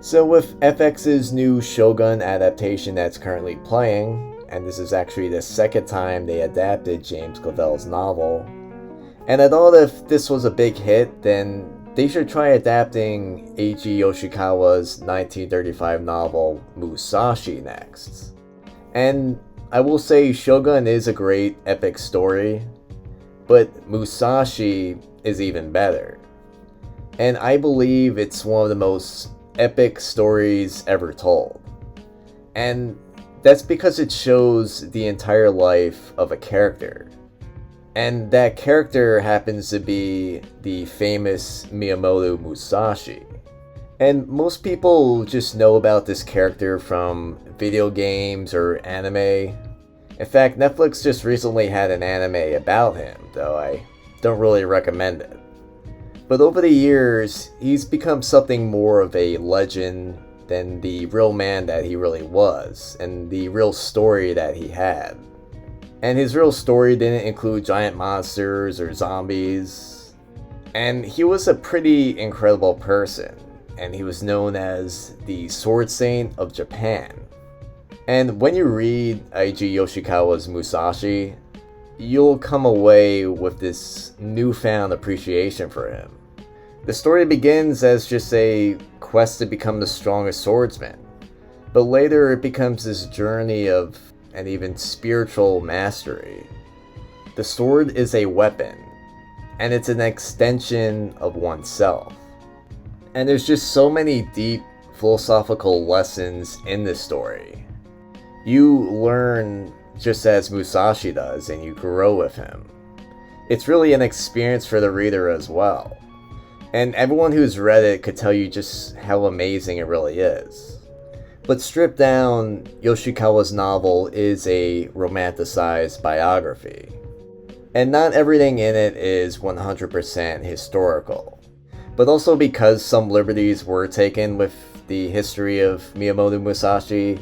So with FX's new Shogun adaptation that's currently playing, and this is actually the second time they adapted James Clavell's novel, and I thought if this was a big hit, then they should try adapting Eiji Yoshikawa's 1935 novel Musashi next. And I will say Shogun is a great epic story, but Musashi is even better. And I believe it's one of the most epic stories ever told. And that's because it shows the entire life of a character. And that character happens to be the famous Miyamoto Musashi. And most people just know about this character from video games or anime. In fact, Netflix just recently had an anime about him, though I don't really recommend it. But over the years, he's become something more of a legend than the real man that he really was, and the real story that he had. And his real story didn't include giant monsters or zombies. And he was a pretty incredible person, and he was known as the Sword Saint of Japan. And when you read Eiji Yoshikawa's Musashi, you'll come away with this newfound appreciation for him. The story begins as just a quest to become the strongest swordsman, but later it becomes this journey of an even spiritual mastery. The sword is a weapon, and it's an extension of oneself. And there's just so many deep philosophical lessons in this story. You learn just as Musashi does, and you grow with him. It's really an experience for the reader as well. And everyone who's read it could tell you just how amazing it really is. But stripped down, Yoshikawa's novel is a romanticized biography. And not everything in it is 100% historical. But also because some liberties were taken with the history of Miyamoto Musashi,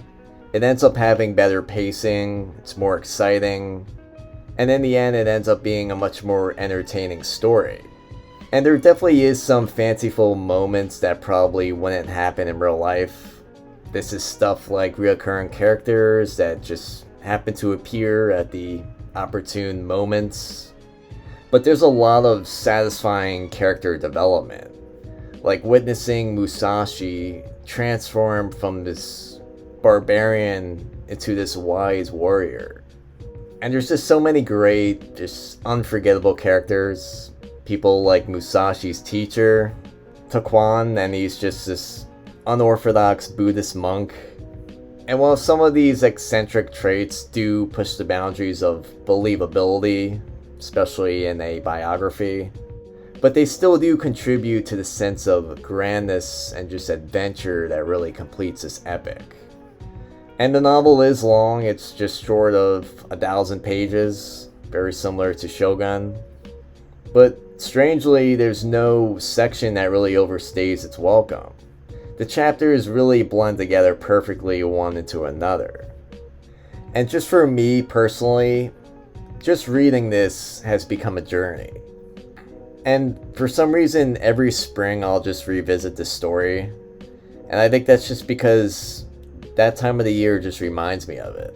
it ends up having better pacing, it's more exciting, and in the end it ends up being a much more entertaining story. And there definitely is some fanciful moments that probably wouldn't happen in real life. This is stuff like recurring characters that just happen to appear at the opportune moments. But there's a lot of satisfying character development, like witnessing Musashi transform from this barbarian into this wise warrior. And there's just so many great, just unforgettable characters. People like Musashi's teacher, Taquan, and he's just this unorthodox Buddhist monk. And while some of these eccentric traits do push the boundaries of believability, especially in a biography, but they still do contribute to the sense of grandness and just adventure that really completes this epic. And the novel is long, it's just short of 1,000 pages, very similar to Shogun. But strangely, there's no section that really overstays its welcome. The chapters really blend together perfectly one into another. And just for me personally, just reading this has become a journey. And for some reason, every spring I'll just revisit this story. And I think that's just because that time of the year just reminds me of it.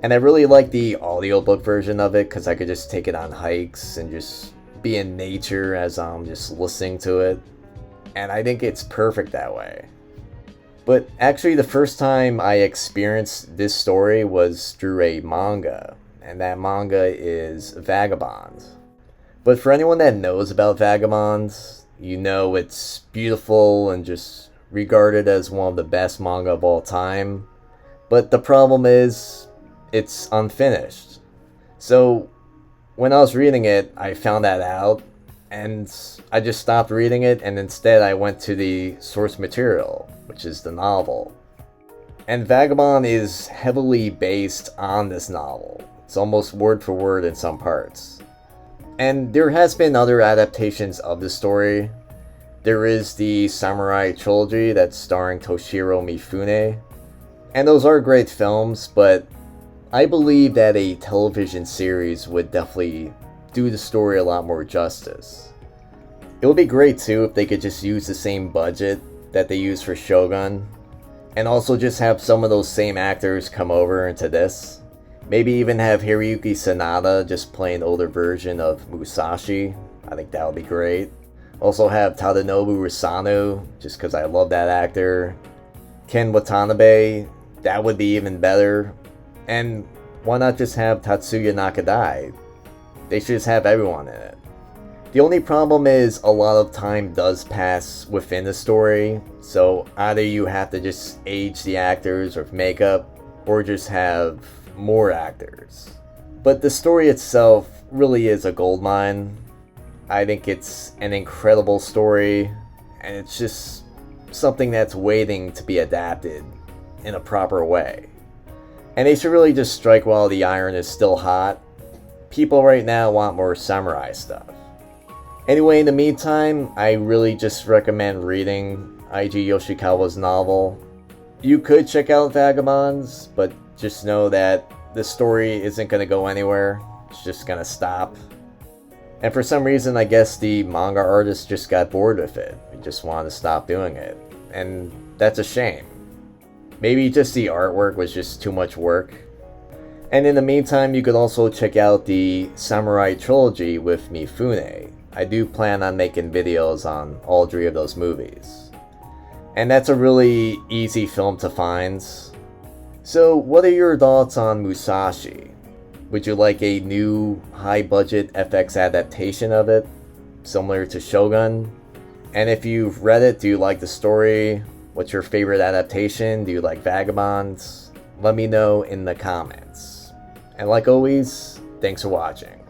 And I really like the audiobook version of it because I could just take it on hikes and just be in nature as I'm just listening to it. And I think it's perfect that way. But actually the first time I experienced this story was through a manga. And that manga is Vagabond. But for anyone that knows about Vagabond, you know it's beautiful and just regarded as one of the best manga of all time. But the problem is, it's unfinished. So when I was reading it, I found that out, and I just stopped reading it, and instead I went to the source material, which is the novel. And Vagabond is heavily based on this novel. It's almost word for word in some parts. And there has been other adaptations of the story. There is the Samurai Trilogy that's starring Toshiro Mifune. And those are great films, but I believe that a television series would definitely do the story a lot more justice. It would be great too if they could just use the same budget that they use for Shogun, and also just have some of those same actors come over into this. Maybe even have Hiroyuki Sanada just play an older version of Musashi. I think that would be great. Also have Tadanobu Risano, just because I love that actor. Ken Watanabe, that would be even better. And why not just have Tatsuya Nakadai? They should just have everyone in it. The only problem is a lot of time does pass within the story, so either you have to just age the actors with makeup, or just have more actors. But the story itself really is a goldmine. I think it's an incredible story, and it's just something that's waiting to be adapted in a proper way. And they should really just strike while the iron is still hot. People right now want more samurai stuff. Anyway, in the meantime, I really just recommend reading Eiji Yoshikawa's novel. You could check out Vagabonds, but just know that the story isn't going to go anywhere. It's just going to stop. And for some reason, I guess the manga artist just got bored with it. He just wanted to stop doing it. And that's a shame. Maybe just the artwork was just too much work. And in the meantime, you could also check out the Samurai Trilogy with Mifune. I do plan on making videos on all 3 of those movies. And that's a really easy film to find. So what are your thoughts on Musashi? Would you like a new high-budget FX adaptation of it, similar to Shogun? And if you've read it, do you like the story? What's your favorite adaptation? Do you like Vagabonds? Let me know in the comments. And like always, thanks for watching.